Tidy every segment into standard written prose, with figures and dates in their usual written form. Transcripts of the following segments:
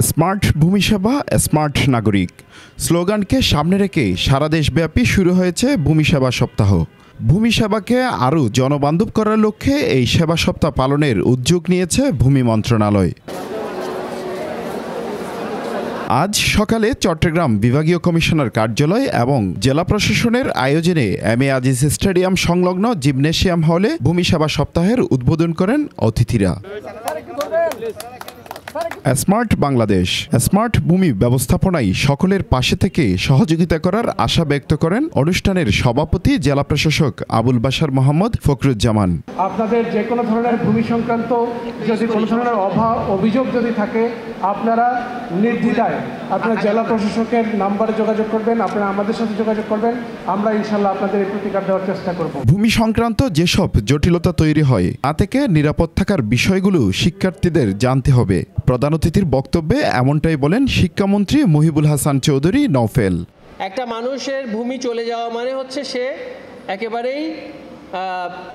Smart ভূমি সেবা, smart নাগরিক স্লোগানকে সামনে রেখে সারা দেশব্যাপী শুরু হয়েছে ভূমি সেবা সপ্তাহ। ভূমি সেবাকে আরও জনবান্ধব করার লক্ষ্যে এই সেবা সপ্তাহ পালনের উদ্যোগ নিয়েছে ভূমি মন্ত্রণালয়। আজ সকালে চট্টগ্রাম বিভাগীয় কমিশনার কার্যালয় এবং জেলা প্রশাসনের আয়োজনে এম.এ. আজিজ স্টেডিয়াম সংলগ্ন জিমনেশিয়াম হলে ভূমি সেবা সপ্তাহের উদ্বোধন করেন অতিথিরা। স্মার্ট বাংলাদেশ, স্মার্ট ভূমি ব্যবস্থাপনায় সকলের পাশে থেকে সহযোগিতা করার আশা ব্যক্ত করেন অনুষ্ঠানের সভাপতি জেলা প্রশাসক আবুল বাশার মোহাম্মদ ফখরুজ্জামান। আপনাদের যে কোনো ধরনের ভূমি সংক্রান্ত যদি কোনো ধরনের অভিযোগ যদি থাকে, আপনারা নির্দ্বিধায় আপনারা জেলা প্রশাসকের নাম্বারে যোগাযোগ করবেন, আপনারা আমাদের সাথে যোগাযোগ করবেন। আমরা ইনশাল্লাহ আপনাদের এই প্রতিকার দেওয়ার চেষ্টা করব। ভূমি সংক্রান্ত যেসব জটিলতা তৈরি হয় তা থেকে নিরাপদ থাকার বিষয়গুলো শিক্ষার্থীদের জানতে হবে। প্রধান অতিথির বক্তব্যে এমনটাই বলেন শিক্ষামন্ত্রী মহিবুল হাসান চৌধুরী নওফেল। একটা মানুষের ভূমি চলে যাওয়া মানে হচ্ছে সে একেবারেই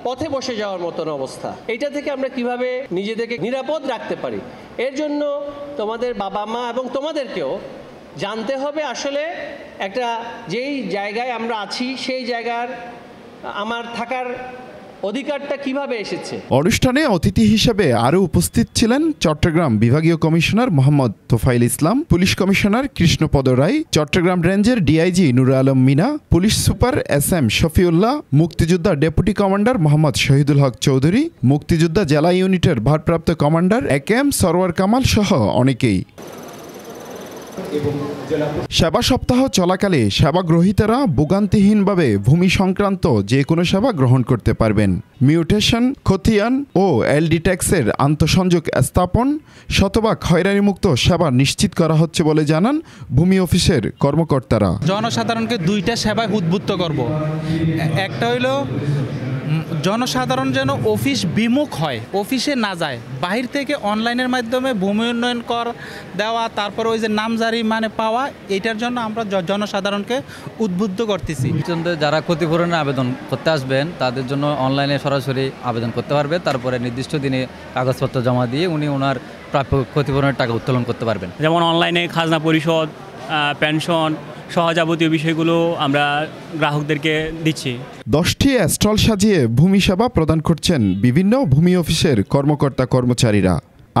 পথে বসে যাওয়ার মতন অবস্থা। এটা থেকে আমরা কিভাবে নিজেদেরকে নিরাপদ রাখতে পারি, এর জন্য তোমাদের বাবা মা এবং তোমাদেরকেও জানতে হবে আসলে একটা যেই জায়গায় আমরা আছি সেই জায়গার আমার থাকার অধিকারটা কিভাবে এসেছে। অনুষ্ঠানে অতিথি হিসেবে আরও উপস্থিত ছিলেন চট্টগ্রাম বিভাগীয় commissioner Mohammad Tofail Islam, police commissioner Krishnapada Roy, Chattogram রেঞ্জের DIG Nur Alam Mina, police super S M. Shafiullah, মুক্তিযোদ্ধা ডেপুটি কমান্ডার মোহাম্মদ শহীদুল হক চৌধুরী, মুক্তিযোদ্ধা জেলা ইউনিটের ভারপ্রাপ্ত কমান্ডার এ.কে.এম. সরওয়ার কামাল সহ অনেকেই। সেবা সপ্তাহ চলাকালে সেবাগ্রহীতারা ভোগান্তিহীনভাবে ভূমি সংক্রান্ত যে কোনো সেবা গ্রহণ করতে পারবেন। মিউটেশন, খতিয়ান ও এলডি ট্যাক্সের আন্তঃসংযোগ স্থাপন শতভাগ হয়রানিমুক্ত সেবা নিশ্চিত করা হচ্ছে বলে জানান ভূমি অফিসের কর্মকর্তারা। জনসাধারণকে দুইটা সেবায় উদ্বুদ্ধ করব। একটা হইল জনসাধারণ যেন অফিস বিমুখ হয়, অফিসে না যায়, বাহির থেকে অনলাইনের মাধ্যমে ভূমি উন্নয়ন কর দেওয়া, তারপর ওই যে নামজারি মানে পাওয়া, এটার জন্য আমরা জনসাধারণকে উদ্বুদ্ধ করতেছি। যারা ক্ষতিপূরণের আবেদন করতে আসবেন তাদের জন্য অনলাইনে সরাসরি আবেদন করতে পারবে, তারপরে নির্দিষ্ট দিনে কাগজপত্র জমা দিয়ে উনি ওনার প্রাপ্য ক্ষতিপূরণের টাকা উত্তোলন করতে পারবেন। যেমন অনলাইনে খাজনা পরিশোধ, পেনশন সহ যাবতীয় বিষয়গুলো আমরা গ্রাহকদেরকে দিচ্ছি। 10টি স্টল সাজিয়ে ভূমি সেবা প্রদান করছেন বিভিন্ন ভূমি অফিসের কর্মকর্তা কর্মচারীরা।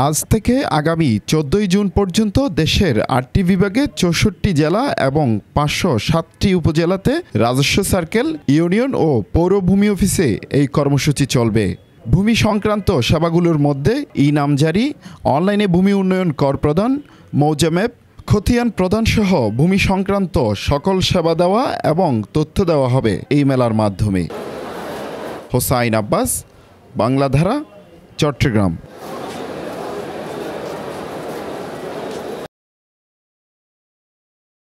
আজ থেকে আগামী 14 জুন পর্যন্ত দেশের 8টি বিভাগে 64 জেলা এবং 507টি উপজেলাতে রাজস্ব সার্কেল, ইউনিয়ন ও পৌর ভূমি অফিসে এই কর্মসূচি চলবে। ভূমি সংক্রান্ত সেবাগুলোর মধ্যে নামজারি, অনলাইনে ভূমি উন্নয়ন কর প্রদান, মৌজা ম্যাপ, খতিয়ান প্রদান সহ ভূমি সংক্রান্ত সকল সেবা দেওয়া এবং তথ্য দেওয়া হবে এই মেলার মাধ্যমে। হোসাইন আব্বাস, বাংলাধারা, চট্টগ্রাম।